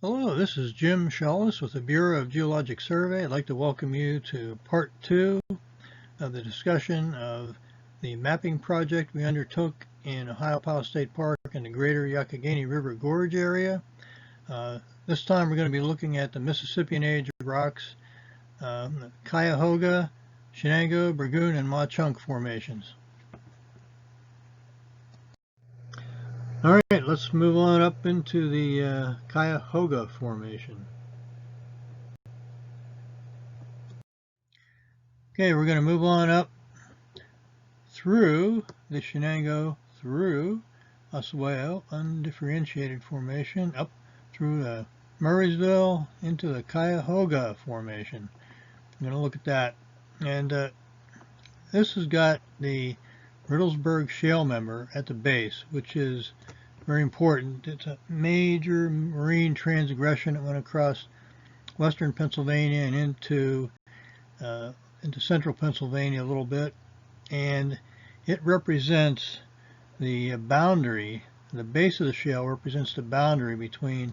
Hello, this is Jim Shawless with the Bureau of Geologic Survey. I'd like to welcome you to part 2 of the discussion of the mapping project we undertook in Ohiopyle State Park in the greater Youghiogheny River Gorge area. This time we're going to be looking at the Mississippian age rocks, the Cuyahoga, Shenango, Burgoon, and Mauch formations. All right, let's move on up into the Cuyahoga Formation. Okay, we're going to move on up through the Shenango, through Oswego, undifferentiated formation, up through Murraysville into the Cuyahoga Formation. I'm going to look at that. And this has got the Riddlesburg shale member at the base, which is very important. It's a major marine transgression that went across western Pennsylvania and into central Pennsylvania a little bit, and it represents the boundary. The base of the shale represents the boundary between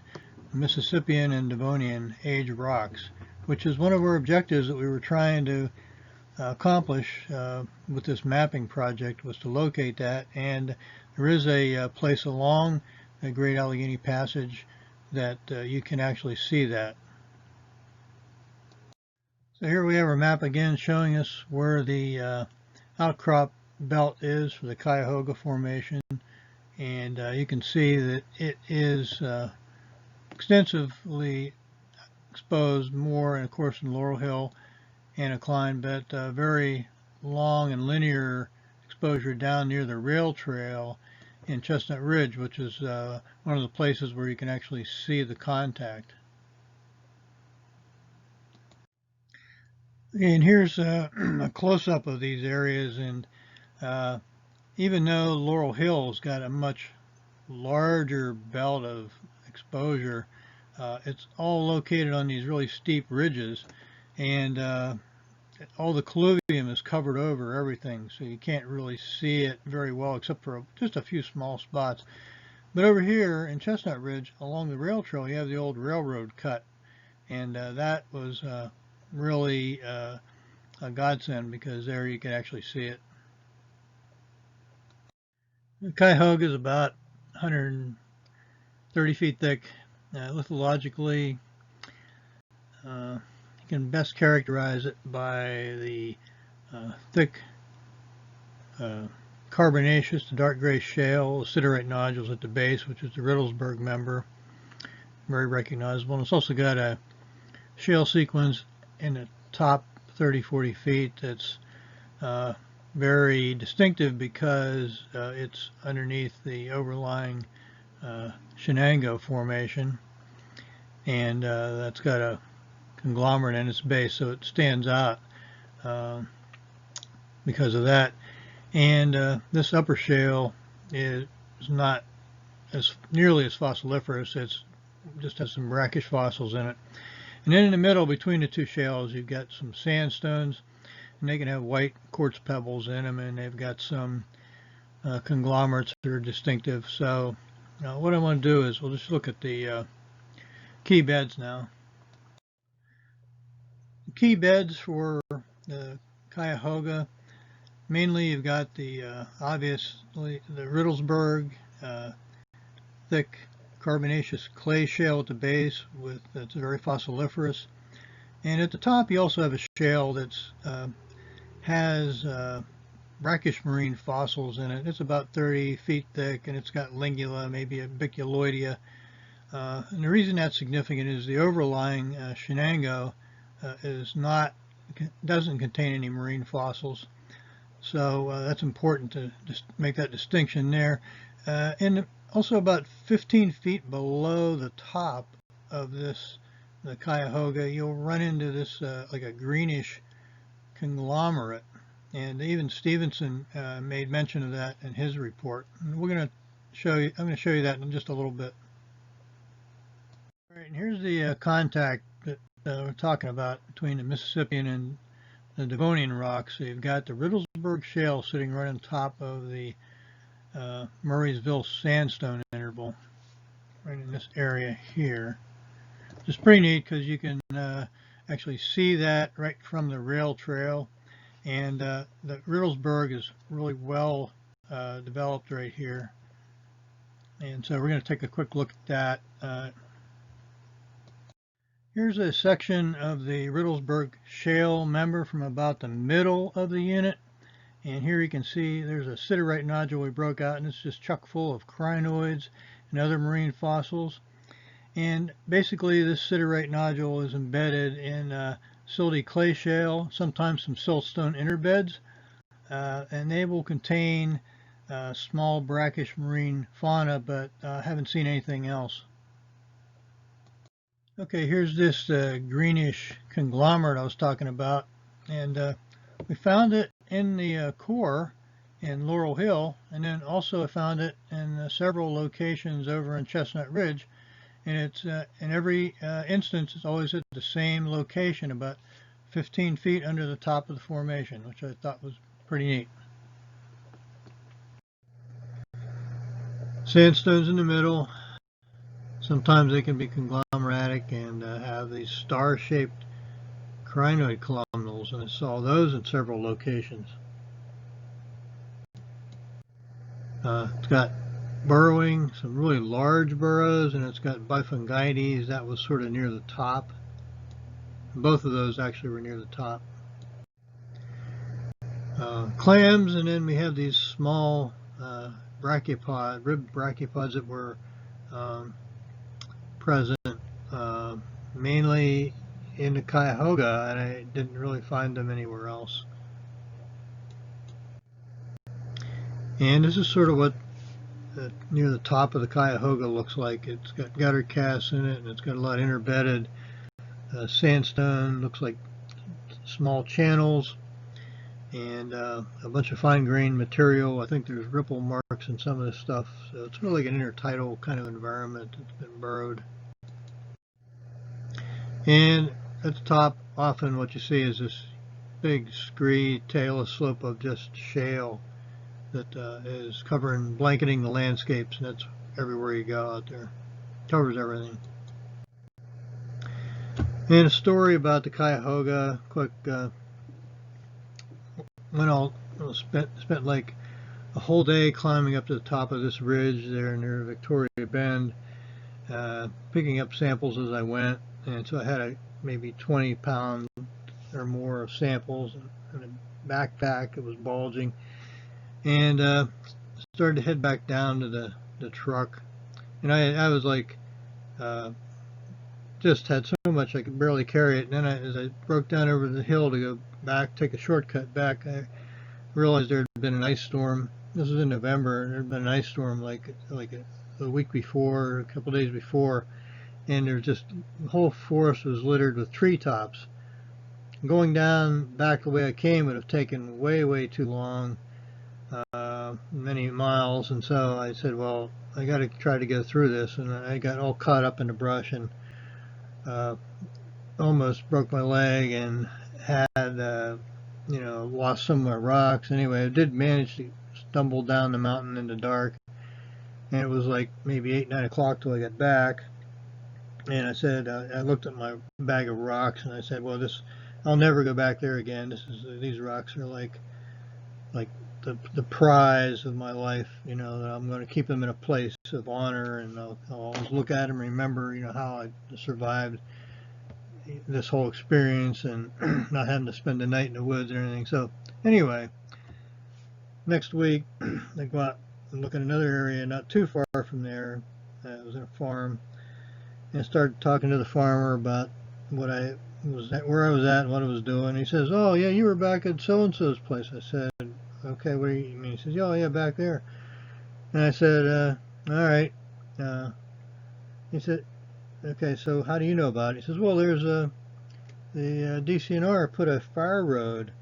Mississippian and Devonian age rocks, which is one of our objectives that we were trying to accomplish with this mapping project, was to locate that. And there is a place along the Great Allegheny Passage that you can actually see that. So here we have our map again showing us where the outcrop belt is for the Cuyahoga Formation, and you can see that it is extensively exposed, more, and of course in Laurel Hill anticline, but very long and linear exposure down near the rail trail in Chestnut Ridge, which is one of the places where you can actually see the contact. And here's a close-up of these areas, and even though Laurel Hill's got a much larger belt of exposure, it's all located on these really steep ridges, and all the colluvium is covered over everything, so you can't really see it very well except for just a few small spots. But over here in Chestnut Ridge along the rail trail, you have the old railroad cut, and that was really a godsend, because there you can actually see it. The Cuyahoga is about 130 feet thick. Lithologically, you can best characterize it by the thick carbonaceous to dark gray shale, siderite nodules at the base, which is the Riddlesburg member, very recognizable. And it's also got a shale sequence in the top 30-40 feet that's very distinctive, because it's underneath the overlying Shenango Formation, and that's got a conglomerate in its base, so it stands out because of that. And this upper shale is not as nearly as fossiliferous. It's just has some brackish fossils in it. And then in the middle between the two shales, you've got some sandstones, and they can have white quartz pebbles in them, and they've got some conglomerates that are distinctive. So what I want to do is we'll just look at the key beds now. The key beds for the Cuyahoga, mainly you've got the obviously the Riddlesburg thick carbonaceous clay shale at the base, that's very fossiliferous, and at the top you also have a shale that's has brackish marine fossils in it. It's about 30 feet thick, and it's got lingula, maybe a biculoidea. And the reason that's significant is the overlying Shenango doesn't contain any marine fossils, so that's important to just make that distinction there. And also about 15 feet below the top of the Cuyahoga, you'll run into this like a greenish conglomerate, and even Stevenson made mention of that in his report. And I'm going to show you that in just a little bit. All right, and here's the contact that we're talking about between the Mississippian and the Devonian rocks. So you've got the Riddlesburg shale sitting right on top of the Murraysville sandstone interval, right in this area here. It's pretty neat because you can actually see that right from the rail trail. And the Riddlesburg is really well developed right here. And so we're going to take a quick look at that. Here's a section of the Riddlesburg shale member from about the middle of the unit. And here you can see there's a siderite nodule we broke out, and it's just chock full of crinoids and other marine fossils. And basically this siderite nodule is embedded in silty clay shale, sometimes some siltstone interbeds, and they will contain small brackish marine fauna, but haven't seen anything else. Okay, here's this greenish conglomerate I was talking about, and we found it in the core in Laurel Hill, and then also I found it in several locations over in Chestnut Ridge, and it's in every instance it's always at the same location, about 15 feet under the top of the formation, which I thought was pretty neat. Sandstones in the middle. Sometimes they can be conglomeratic and have these star-shaped crinoid columnals, and I saw those in several locations. It's got burrowing, some really large burrows, and it's got bifungites. That was sort of near the top. Both of those actually were near the top. Clams, and then we have these small ribbed brachiopods that were present mainly in the Cuyahoga, and I didn't really find them anywhere else. And this is sort of what near the top of the Cuyahoga looks like. It's got gutter casts in it, and it's got a lot of interbedded sandstone, looks like small channels, and a bunch of fine-grained material. I think there's ripple marks in some of this stuff, so it's really like an intertidal kind of environment. It's been burrowed. And at the top, often what you see is this big scree talus slope of just shale that is blanketing the landscapes, and that's everywhere you go out there. Covers everything. And a story about the Cuyahoga, quick, spent like a whole day climbing up to the top of this ridge there near Victoria Bend, picking up samples as I went, and so I had maybe 20 pounds or more of samples in a backpack. It was bulging, and started to head back down to the truck, and I was like just had so much I could barely carry it, and then as I broke down over the hill to go back, take a shortcut back, I realized there had been an ice storm. This was in November, and there had been an ice storm like a week before, a couple days before, and there's just the whole forest was littered with treetops. Going down back the way I came would have taken way too long, many miles, and so I said, well, I got to try to go through this, and I got all caught up in the brush and almost broke my leg and had lost some of my rocks. Anyway, I did manage to stumble down the mountain in the dark, and it was like maybe 8-9 o'clock till I got back. And I said, I looked at my bag of rocks, and I said, well, I'll never go back there again. These rocks are like the prize of my life, that I'm going to keep them in a place of honor, and I'll always look at them, remember, how I survived this whole experience and not having to spend the night in the woods or anything. So anyway, next week I go out and look at another area not too far from there. It was in a farm, and I started talking to the farmer about where I was at and what I was doing. He says, oh yeah, you were back at so-and-so's place. I said, okay, what do you mean? He says, oh yeah, back there. And I said, all right. He said, okay, so how do you know about it? He says, well, there's the DCNR put a fire road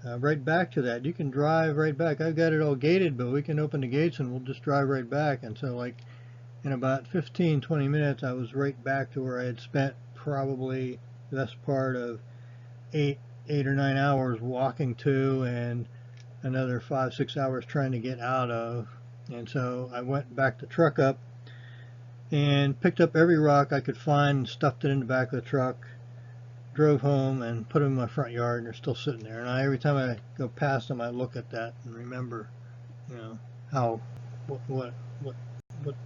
right back to that. You can drive right back. I've got it all gated, but we can open the gates and we'll just drive right back. And so like in about 15-20 minutes, I was right back to where I had spent probably the best part of 8 or 9 hours walking to, and another 5-6 hours trying to get out of. And so I went back the truck up, and picked up every rock I could find, stuffed it in the back of the truck, drove home, and put them in my front yard, and they're still sitting there. And every time I go past them, I look at that and remember, you know, how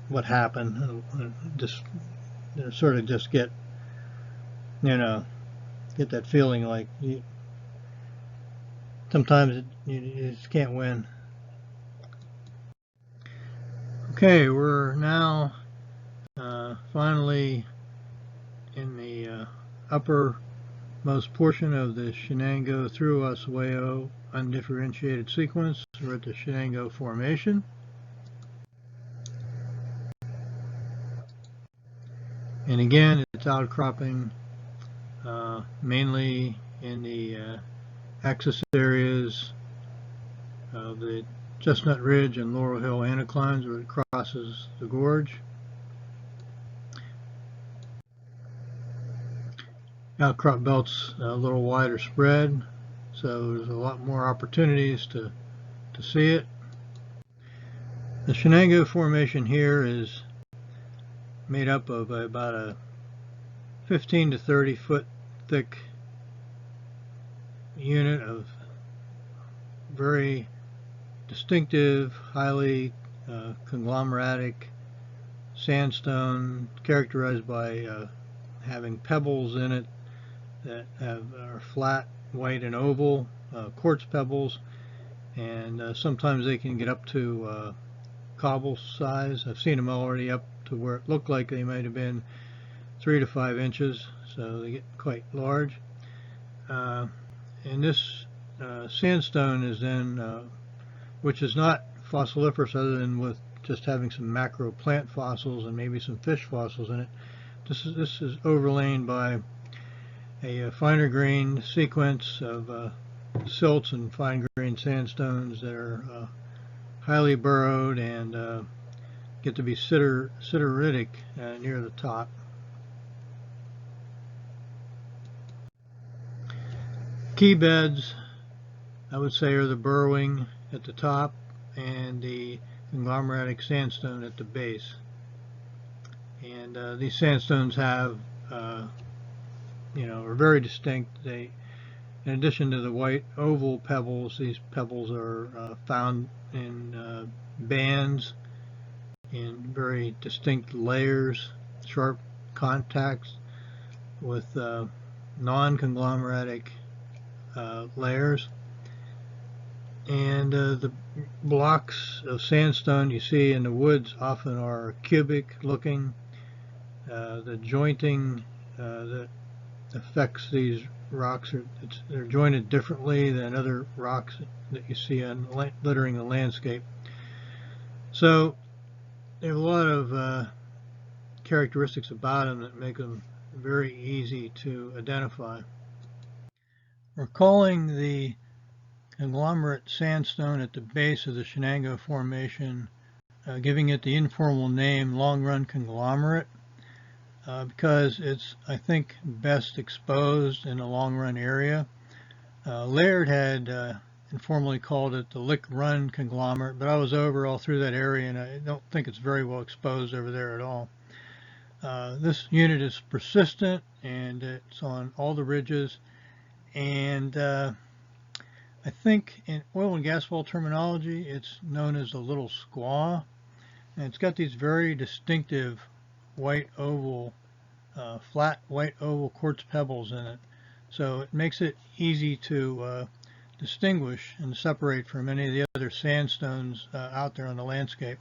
what happened, and just sort of just get, you know, get that feeling like sometimes you just can't win. Okay, we're now finally in the uppermost portion of the Shenango through Oswego undifferentiated sequence. We're at the Shenango Formation. And again, it's outcropping mainly in the axis areas of the Chestnut Ridge and Laurel Hill anticlines where it crosses the gorge. Outcrop belt's a little wider spread, so there's a lot more opportunities to see it. The Shenango Formation here is made up of about a 15 to 30 foot thick unit of very distinctive, highly conglomeratic sandstone, characterized by having pebbles in it that are flat, white, and oval, quartz pebbles, and sometimes they can get up to cobble size. I've seen them already up to where it looked like they might have been 3 to 5 inches, so they get quite large. And this sandstone is then, which is not fossiliferous other than with just having some macro plant fossils and maybe some fish fossils in it. This is overlain by a finer grained sequence of silts and fine grained sandstones that are highly burrowed and get to be sideritic near the top. Key beds, I would say, are the burrowing at the top and the conglomeratic sandstone at the base. And these sandstones have, are very distinct. They, in addition to the white oval pebbles, these pebbles are found in bands, in very distinct layers, sharp contacts with non-conglomeratic layers. And the blocks of sandstone you see in the woods often are cubic looking. The jointing that affects these rocks they're jointed differently than other rocks that you see on littering the landscape. So they have a lot of characteristics about them that make them very easy to identify. We're calling the conglomerate sandstone at the base of the Shenango Formation, giving it the informal name long run conglomerate, because it's, I think, best exposed in a long run area. Laird had informally called it the lick run conglomerate, but I was over all through that area and I don't think it's very well exposed over there at all. This unit is persistent and it's on all the ridges, and I think in oil and gas well terminology it's known as a little squaw, and it's got these very distinctive white oval, flat white oval quartz pebbles in it, so it makes it easy to distinguish and separate from any of the other sandstones out there on the landscape.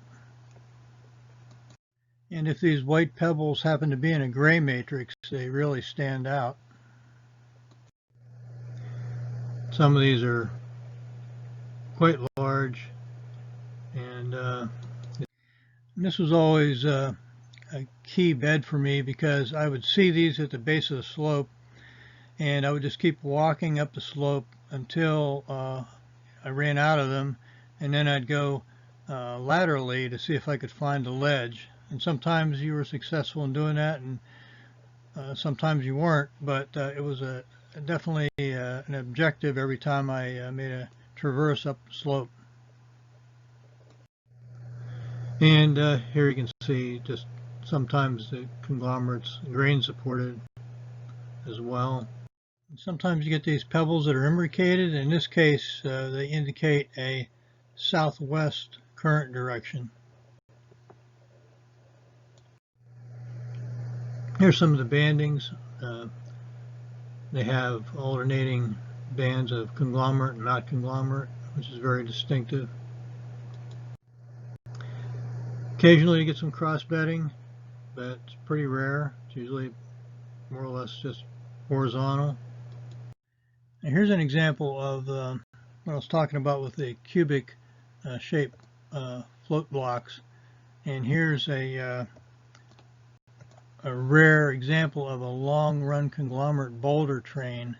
And if these white pebbles happen to be in a gray matrix, they really stand out. Some of these are quite large, and this was always a key bed for me, because I would see these at the base of the slope and I would just keep walking up the slope until I ran out of them, and then I'd go laterally to see if I could find a ledge. And sometimes you were successful in doing that, and sometimes you weren't, but it was definitely an objective every time I made a traverse up the slope. And here you can see just sometimes the conglomerate's grain supported as well. Sometimes you get these pebbles that are imbricated. In this case, they indicate a southwest current direction. Here's some of the bandings. They have alternating bands of conglomerate and not conglomerate, which is very distinctive. Occasionally you get some cross bedding, but it's pretty rare. It's usually more or less just horizontal. And here's an example of what I was talking about with the cubic shape float blocks. And here's a rare example of a long run conglomerate boulder train.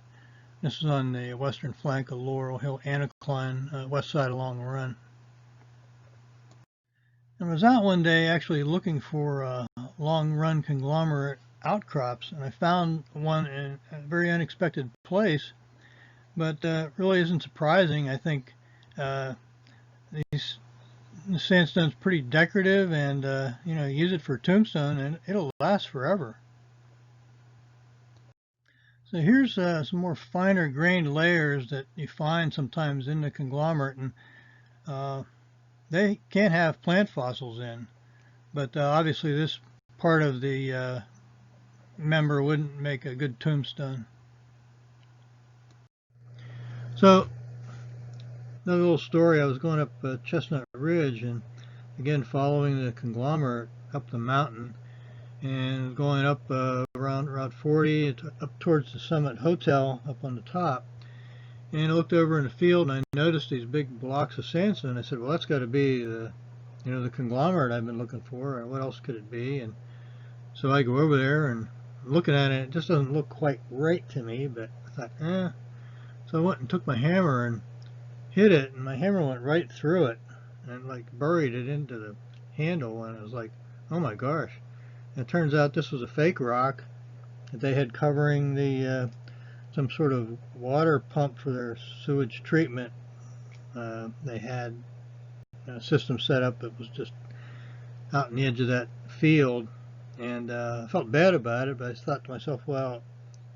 This is on the western flank of Laurel Hill anticline, west side of Long Run. I was out one day actually looking for long run conglomerate outcrops, and I found one in a very unexpected place, but really isn't surprising. I think the sandstone's pretty decorative, and you know, use it for tombstone and it'll last forever. So here's some more finer grained layers that you find sometimes in the conglomerate, and they can have plant fossils in, but obviously this part of the member wouldn't make a good tombstone. So another little story, I was going up Chestnut Ridge, and again following the conglomerate up the mountain, and going up around Route 40 up towards the Summit Hotel up on the top. And I looked over in the field and I noticed these big blocks of sandstone. I said, well, that's got to be the, you know, the conglomerate I've been looking for. What else could it be? And so I go over there and I'm looking at it. It just doesn't look quite right to me, but I thought, eh. So I went and took my hammer and hit it, and my hammer went right through it and like buried it into the handle. And I was like, oh my gosh. And it turns out this was a fake rock that they had covering the some sort of water pump for their sewage treatment. They had a system set up that was just out on the edge of that field, and I felt bad about it, but I thought to myself, well,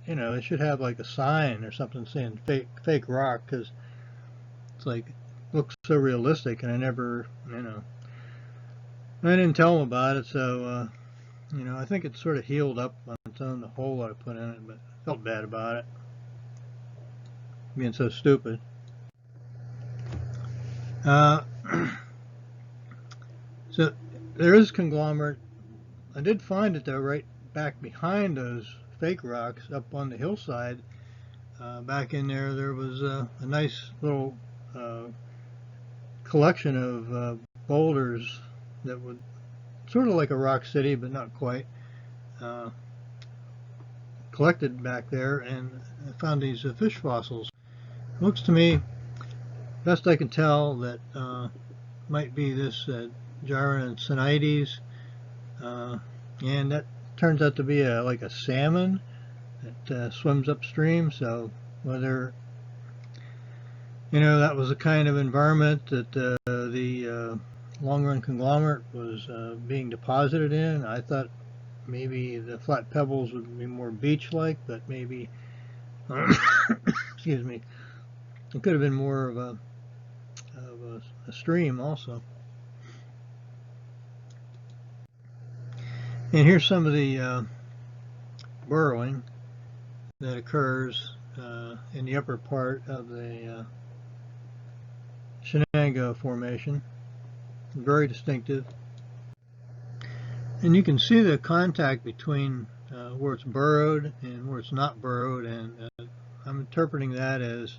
you know, they should have like a sign or something saying fake rock, because it's like, looks so realistic, and I never, you know, I didn't tell them about it. So you know, I think it sort of healed up on its own, the hole I put in it, but I felt bad about it, being so stupid. So there is conglomerate. I did find it though right back behind those fake rocks up on the hillside. Back in there was a nice little collection of boulders that would sort of like a rock city, but not quite, collected back there, and I found these fish fossils. It looks to me, best I can tell, that might be this Gyroncinides, and that turns out to be like a salmon that swims upstream. So whether, you know, that was the kind of environment that the long run conglomerate was being deposited in, I thought maybe the flat pebbles would be more beach-like, but maybe excuse me, it could have been more of a stream also. And here's some of the burrowing that occurs in the upper part of the Shenango Formation. Very distinctive. And you can see the contact between where it's burrowed and where it's not burrowed, and I'm interpreting that as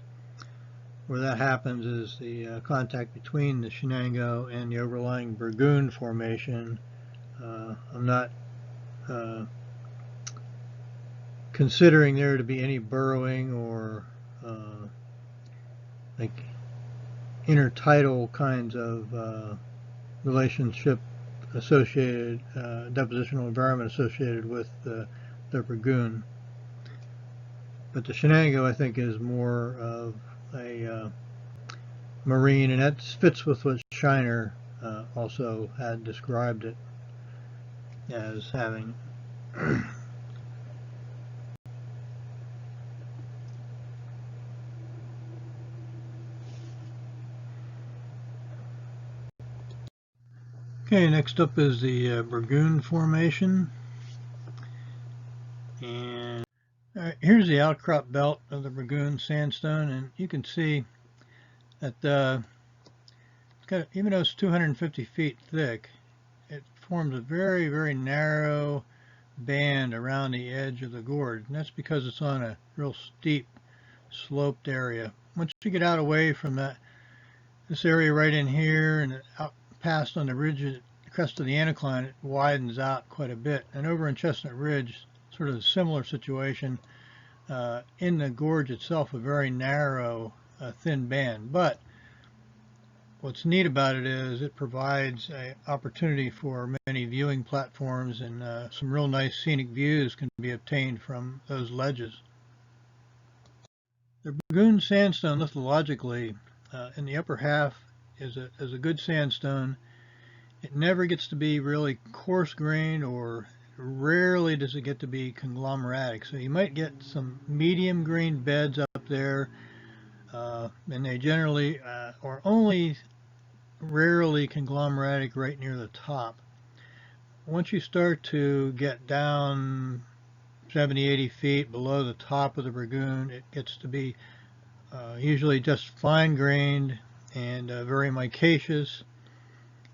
where that happens is the contact between the Shenango and the overlying Burgoon Formation. I'm not considering there to be any burrowing or like intertidal kinds of relationship associated, depositional environment associated with the Burgoon. But the Shenango, I think, is more of a marine, and that fits with what Shiner also had described it. as having. Okay, next up is the Burgoon Formation. And here's the outcrop belt of the Burgoon sandstone, and you can see that it's got, even though it's 250 feet thick, it forms a very, very narrow band around the edge of the gorge, and that's because it's on a real steep, sloped area. Once you get out away from this area right in here and out past on the ridge, the crest of the anticline, it widens out quite a bit. And over in Chestnut Ridge, sort of a similar situation. In the gorge itself, a very narrow, thin band. But what's neat about it is it provides an opportunity for many viewing platforms, and some real nice scenic views can be obtained from those ledges. The Burgoon sandstone lithologically in the upper half is a good sandstone. It never gets to be really coarse-grained, or rarely does it get to be conglomeratic. So you might get some medium-grained beds up there, and they generally are only rarely conglomeratic right near the top. Once you start to get down 70, 80 feet below the top of the Burgoon, it gets to be usually just fine-grained and very micaceous,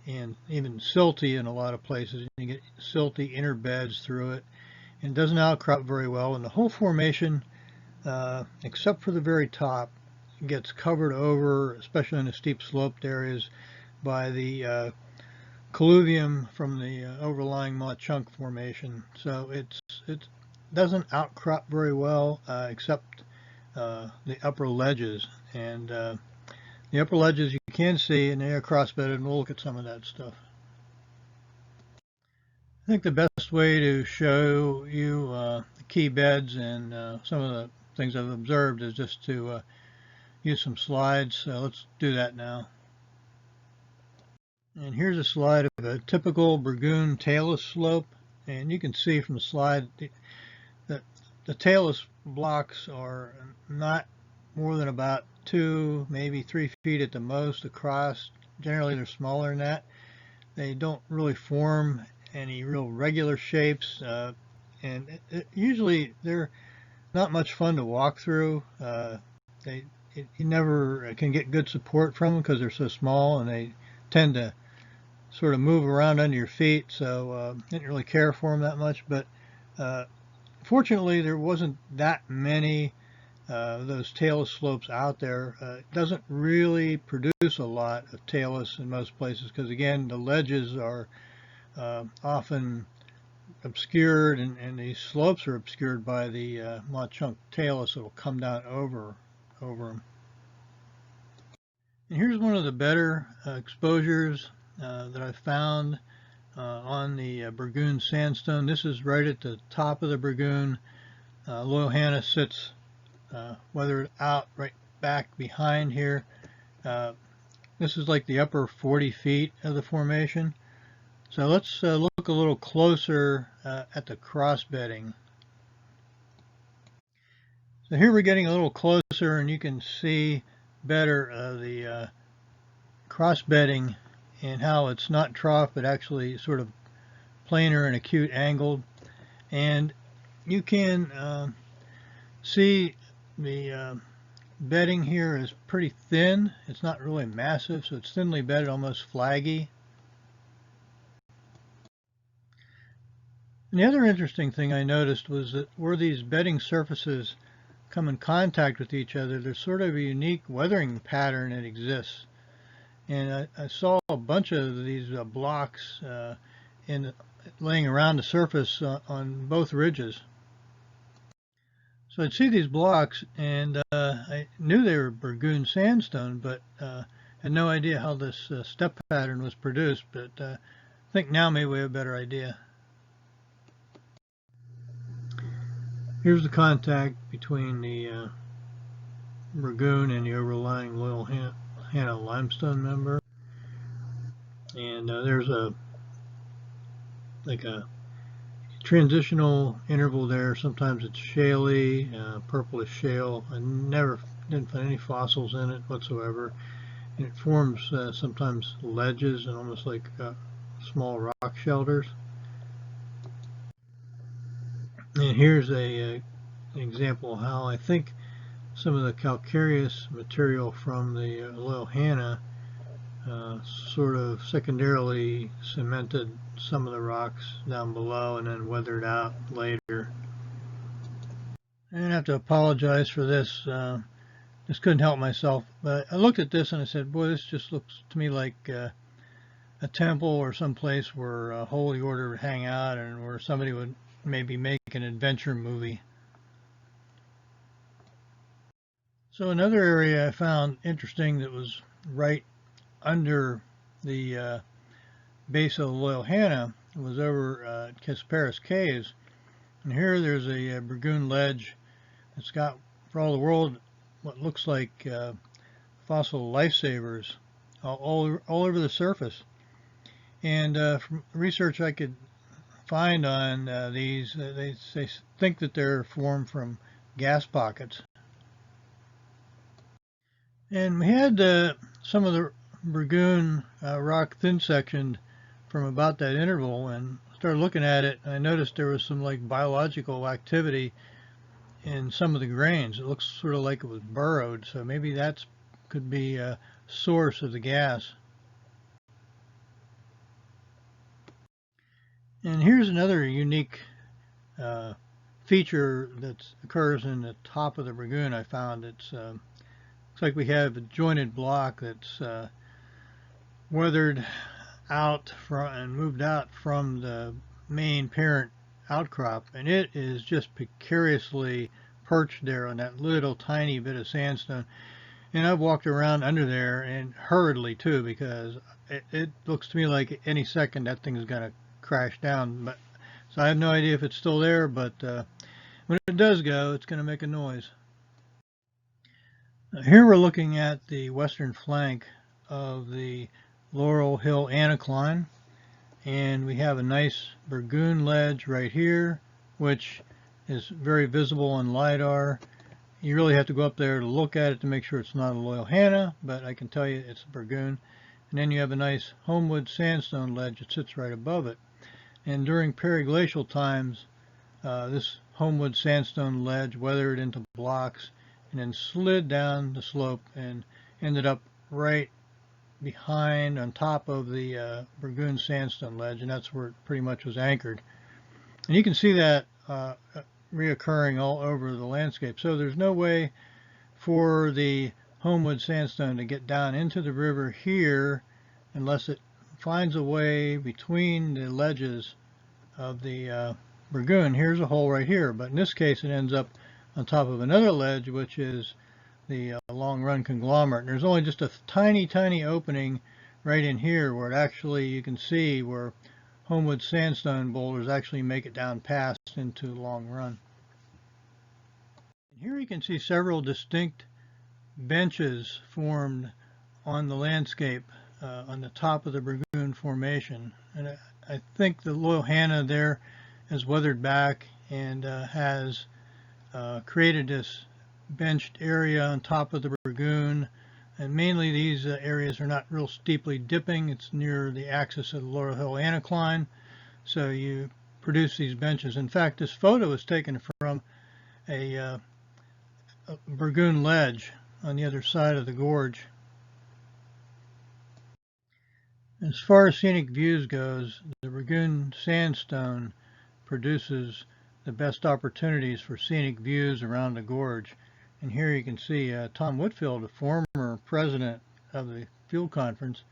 and even silty in a lot of places. You get silty inner beds through it, and it doesn't outcrop very well. And the whole formation, except for the very top, gets covered over, especially in the steep sloped areas, by the colluvium from the overlying Mauch Formation. So it doesn't outcrop very well, except the upper ledges. And the upper ledges you can see, and they are cross-bedded, and we'll look at some of that stuff. I think the best way to show you the key beds and some of the things I've observed is just to use some slides. So let's do that now. And here's a slide of a typical Burgoon talus slope, and you can see from the slide that the talus blocks are not more than about 2, maybe 3 feet at the most across. Generally they're smaller than that. They don't really form any real regular shapes, and usually they're not much fun to walk through. You never can get good support from them because they're so small, and they tend to sort of move around under your feet, so didn't really care for them that much. But fortunately there wasn't that many those talus slopes out there. It doesn't really produce a lot of talus in most places because, again, the ledges are often obscured, and these slopes are obscured by the Mauch talus that will come down over them. And here's one of the better exposures that I found on the Burgoon sandstone. This is right at the top of the Burgoon. Youghiogheny sits weathered out right back behind here. This is like the upper 40 feet of the formation. So let's look a little closer at the cross bedding. So here we're getting a little closer, and you can see better the cross bedding and how it's not trough but actually sort of planar and acute angled. And you can see the bedding here is pretty thin. It's not really massive, so it's thinly bedded, almost flaggy. And the other interesting thing I noticed was that where these bedding surfaces come in contact with each other, there's sort of a unique weathering pattern that exists. And I saw a bunch of these blocks laying around the surface on both ridges. So I'd see these blocks, and I knew they were Burgoon sandstone, but had no idea how this step pattern was produced. But I think now maybe we have a better idea. Here's the contact between the Burgoon and the overlying Youghiogheny limestone member. And there's like a transitional interval there. Sometimes it's shaly, purplish shale. I didn't find any fossils in it whatsoever. And it forms sometimes ledges and almost like small rock shelters. And here's an example of how I think some of the calcareous material from the Youghiogheny sort of secondarily cemented some of the rocks down below and then weathered out later. And I have to apologize for this. Just couldn't help myself. But I looked at this and I said, boy, this just looks to me like a temple or some place where a holy order would hang out and where somebody would maybe make an adventure movie. So another area I found interesting that was right under the base of the Youghiogheny was over at Casparis Caves. And here there's a Burgoon ledge that's got, for all the world, what looks like fossil lifesavers all over the surface. And from research I could find on these, they think that they're formed from gas pockets. And we had some of the Burgoon rock thin sectioned from about that interval, and started looking at it, and I noticed there was some like biological activity in some of the grains. It looks sort of like it was burrowed, so maybe that could be a source of the gas. And here's another unique feature that occurs in the top of the Burgoon. I found it's looks like we have a jointed block that's weathered out and moved out from the main parent outcrop, and it is just precariously perched there on that little tiny bit of sandstone. And I've walked around under there, and hurriedly too, because it looks to me like any second that thing is going to crash down. But so I have no idea if it's still there, but when it does go, it's going to make a noise. Here we're looking at the western flank of the Laurel Hill anticline, and we have a nice Burgoon ledge right here, which is very visible on LiDAR. You really have to go up there to look at it to make sure it's not a Youghiogheny, but I can tell you it's a Burgoon. And then you have a nice Homewood sandstone ledge that sits right above it. And during periglacial times, this Homewood sandstone ledge weathered into blocks and then slid down the slope and ended up right behind on top of the Burgoon sandstone ledge, and that's where it pretty much was anchored. And you can see that reoccurring all over the landscape. So there's no way for the Homewood sandstone to get down into the river here unless it finds a way between the ledges of the Burgoon. Here's a hole right here, but in this case it ends up on top of another ledge, which is the long run conglomerate. And there's only just a tiny opening right in here where it actually, you can see where Homewood sandstone boulders actually make it down past into Long Run. And here you can see several distinct benches formed on the landscape on the top of the Burgoon Formation. And I think the Youghiogheny there has weathered back and has created this benched area on top of the Burgoon. And mainly these areas are not real steeply dipping. It's near the axis of the Laurel Hill anticline, so you produce these benches. In fact, this photo is taken from a Burgoon ledge on the other side of the gorge. As far as scenic views goes, the Burgoon sandstone produces the best opportunities for scenic views around the gorge. And here you can see Tom Whitfield, a former president of the Field Conference,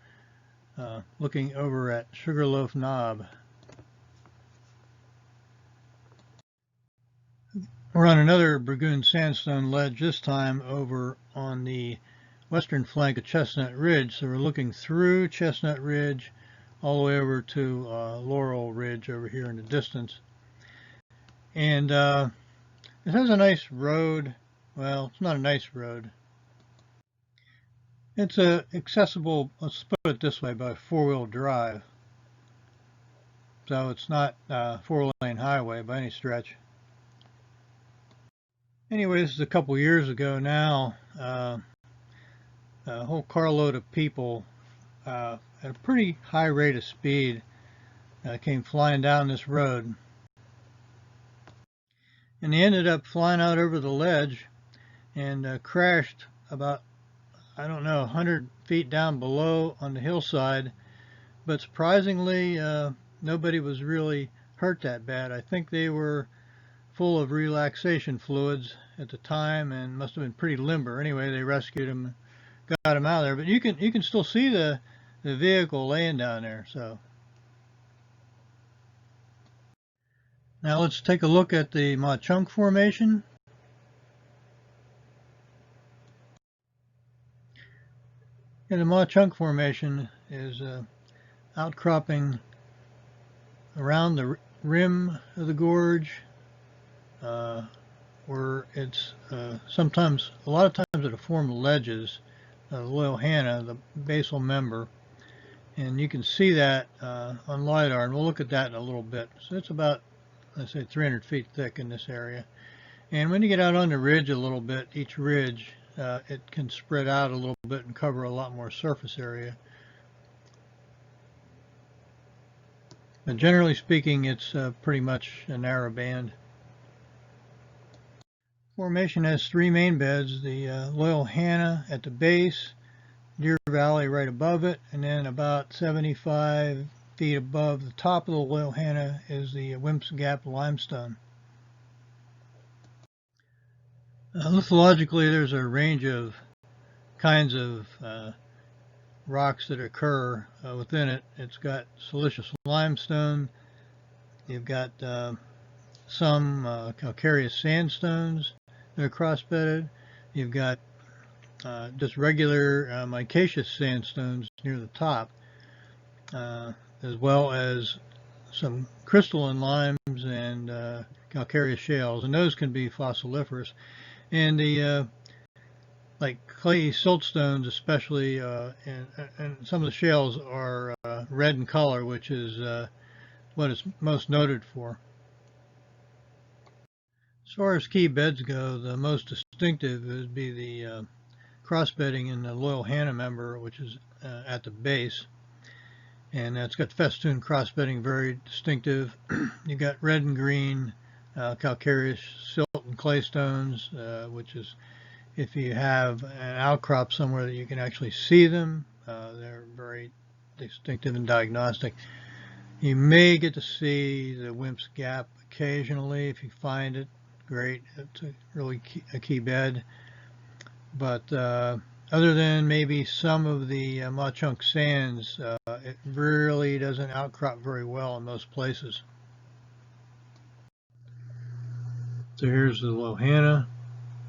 looking over at Sugarloaf Knob. We're on another Burgoon sandstone ledge, this time over on the western flank of Chestnut Ridge. So we're looking through Chestnut Ridge all the way over to Laurel Ridge over here in the distance. And it has a nice road. Well, it's not a nice road. It's accessible, let's put it this way, by four-wheel drive. so it's not a 4-lane highway by any stretch. Anyway, this is a couple years ago now. A whole carload of people at a pretty high rate of speed came flying down this road. And they ended up flying out over the ledge and crashed about, I don't know, 100 feet down below on the hillside. But surprisingly, nobody was really hurt that bad. I think they were full of relaxation fluids at the time and must have been pretty limber. Anyway, they rescued them, got them out of there. But you can still see the vehicle laying down there. So now let's take a look at the Mauch Formation. And the Mauch Formation is outcropping around the rim of the gorge, where it's sometimes, a lot of times it'll form ledges, the Youghiogheny, the basal member, and you can see that on LiDAR, and we'll look at that in a little bit. So it's about, let's say, 300 feet thick in this area. And when you get out on the ridge a little bit, each ridge, it can spread out a little bit and cover a lot more surface area. But generally speaking, it's pretty much a narrow band. Formation has 3 main beds, the Youghiogheny at the base, Deer Valley right above it, and then about 75 feet above the top of the Youghiogheny is the Wimp's Gap limestone. Lithologically, there's a range of kinds of rocks that occur within it. It's got silicious limestone. You've got some calcareous sandstones that are cross-bedded. You've got just regular micaceous sandstones near the top, as well as some crystalline limes and calcareous shales, and those can be fossiliferous. And the like clay siltstones, especially, and some of the shales are red in color, which is what it's most noted for. As far as key beds go, the most distinctive would be the crossbedding in the Youghiogheny member, which is at the base, and that's got festoon crossbedding, very distinctive. You got red and green calcareous silt and clay stones, which is, if you have an outcrop somewhere that you can actually see them, they're very distinctive and diagnostic. You may get to see the Wimp's Gap occasionally. If you find it, great. It's really a key bed. But other than maybe some of the Mauch sands, it really doesn't outcrop very well in most places. So here's the Youghiogheny.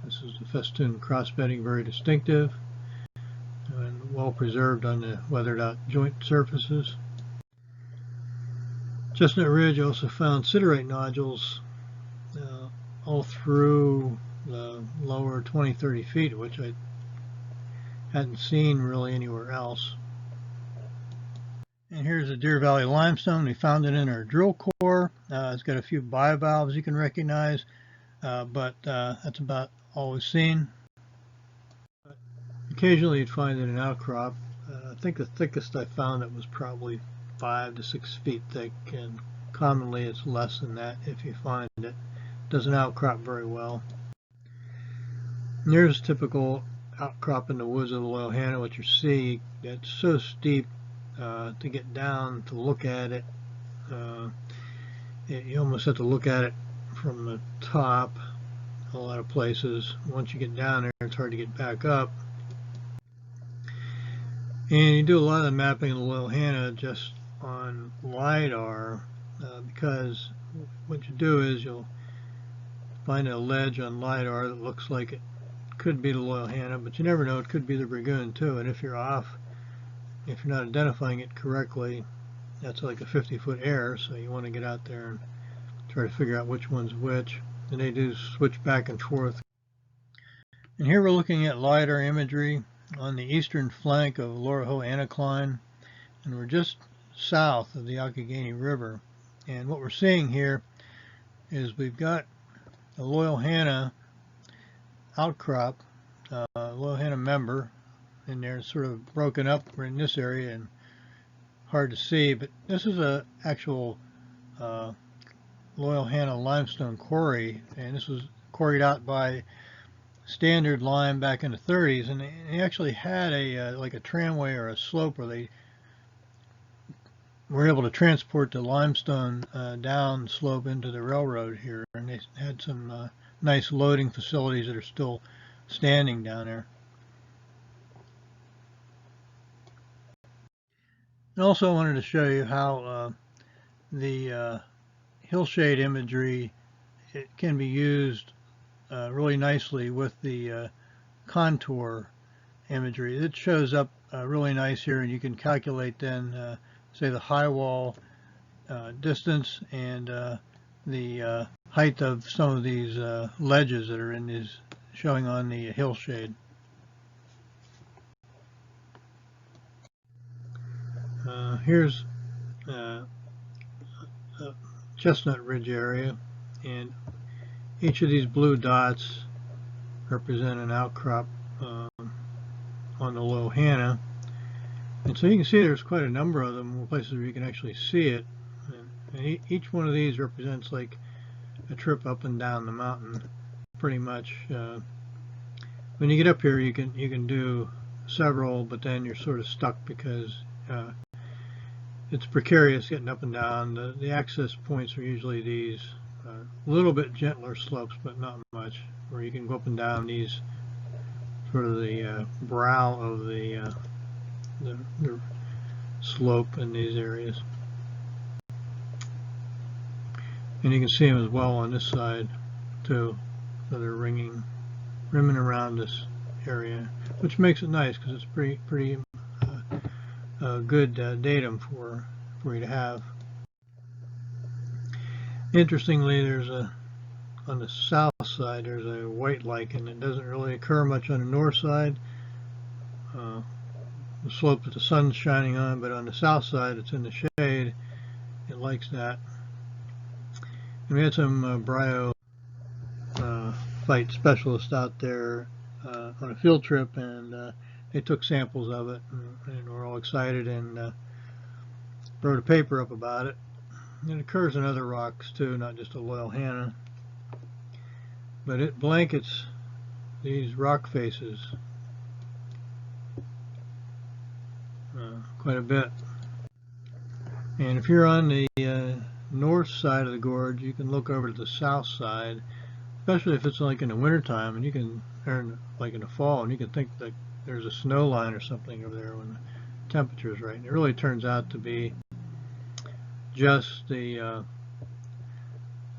This is the festoon crossbedding, very distinctive and well preserved on the weathered out joint surfaces. Chestnut Ridge also found siderite nodules all through the lower 20-30 feet, which I hadn't seen really anywhere else. And here's the Deer Valley limestone. We found it in our drill core. It's got a few bivalves you can recognize, but that's about all we've seen. Occasionally you'd find it in an outcrop. I think the thickest I found it was probably 5 to 6 feet thick, and commonly it's less than that if you find it. It doesn't outcrop very well. And here's a typical outcrop in the woods of the Youghiogheny. What you see, it's so steep to get down to look at it. You almost have to look at it from the top a lot of places. Once you get down there, it's hard to get back up. And you do a lot of the mapping of the Youghiogheny just on LiDAR, because what you do is you'll find a ledge on LiDAR that looks like it could be the Youghiogheny, but you never know, it could be the Burgoon too. And if you're off, if you're not identifying it correctly, that's like a 50-foot error, so you want to get out there and try to figure out which one's which. And they do switch back and forth. And here we're looking at LiDAR imagery on the eastern flank of Laurel Hill anticline, and we're just south of the Youghiogheny River. And what we're seeing here is we've got a Youghiogheny outcrop, Youghiogheny member in there, sort of broken up in this area and hard to see, but this is a actual Youghiogheny limestone quarry, and this was quarried out by Standard Lime back in the 30s, and they actually had a like a tramway or a slope where they were able to transport the limestone down slope into the railroad here, and they had some nice loading facilities that are still standing down there. And also I wanted to show you how the hillshade imagery, it can be used really nicely with the contour imagery. It shows up really nice here, and you can calculate then say the high wall distance and the height of some of these ledges that are in these showing on the hillshade. Here's a Chestnut Ridge area, and each of these blue dots represent an outcrop on the Youghiogheny. And so you can see there's quite a number of them, places where you can actually see it. And each one of these represents like a trip up and down the mountain, pretty much. When you get up here, you can do several, but then you're sort of stuck because it's precarious getting up and down. The access points are usually these little bit gentler slopes, but not much, where you can go up and down these sort of the brow of the slope in these areas. And you can see them as well on this side too, so they're rimming around this area, which makes it nice because it's pretty good datum for you to have. Interestingly, there's on the south side there's a white lichen. It doesn't really occur much on the north side, the slope that the sun's shining on, but on the south side it's in the shade. It likes that. And we had some bryophyte specialists out there on a field trip, and they took samples of it, and we're all excited and wrote a paper up about it. It occurs in other rocks too, not just a Youghiogheny, but it blankets these rock faces quite a bit. And if you're on the north side of the gorge, you can look over to the south side, especially if it's like in the wintertime, and you can, or like in the fall, and you can think that there's a snow line or something over there when the temperature is right. And it really turns out to be just the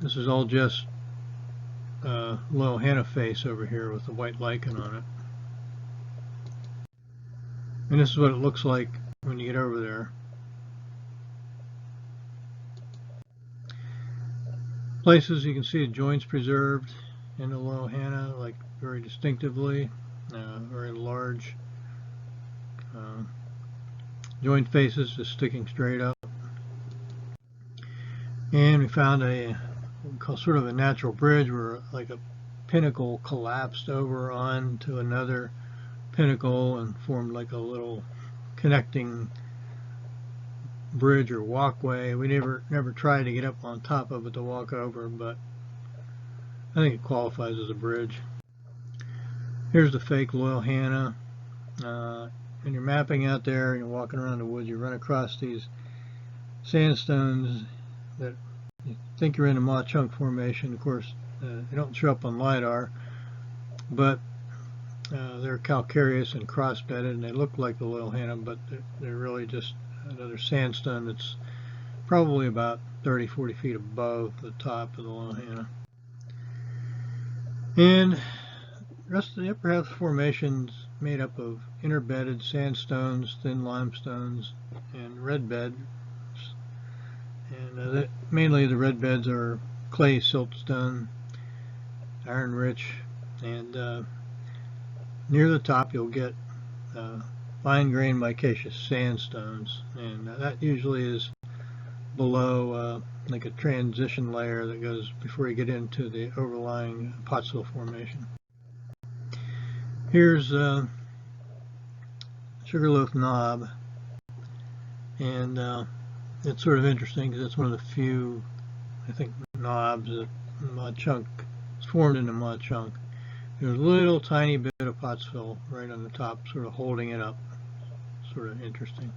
this is all just Youghiogheny face over here with the white lichen on it. And this is what it looks like when you get over there. Places you can see the joints preserved in the Youghiogheny, like very distinctively, very large joint faces just sticking straight up. And we found a sort of a natural bridge where like a pinnacle collapsed over onto another pinnacle and formed like a little connecting bridge or walkway. We never tried to get up on top of it to walk over, but I think it qualifies as a bridge. Here's the fake Youghiogheny. When you're mapping out there and you're walking around the woods, you run across these sandstones that you think you're in the Mauch Formation. Of course, they don't show up on LiDAR, but they're calcareous and cross-bedded, and they look like the Youghiogheny, but they're really just another sandstone that's probably about 30-40 feet above the top of the Youghiogheny. And the rest of the upper half of the formation's made up of interbedded sandstones, thin limestones, and red beds. And mainly the red beds are clay siltstone, iron rich, and near the top you'll get fine grained micaceous sandstones, and that usually is below, like a transition layer that goes before you get into the overlying Pottsville Formation. Here's Sugarloaf Knob, and it's sort of interesting because it's one of the few, I think, knobs that mud chunk is formed in a mud chunk. There's a little tiny bit of Pottsville right on the top, sort of holding it up. Sort of interesting.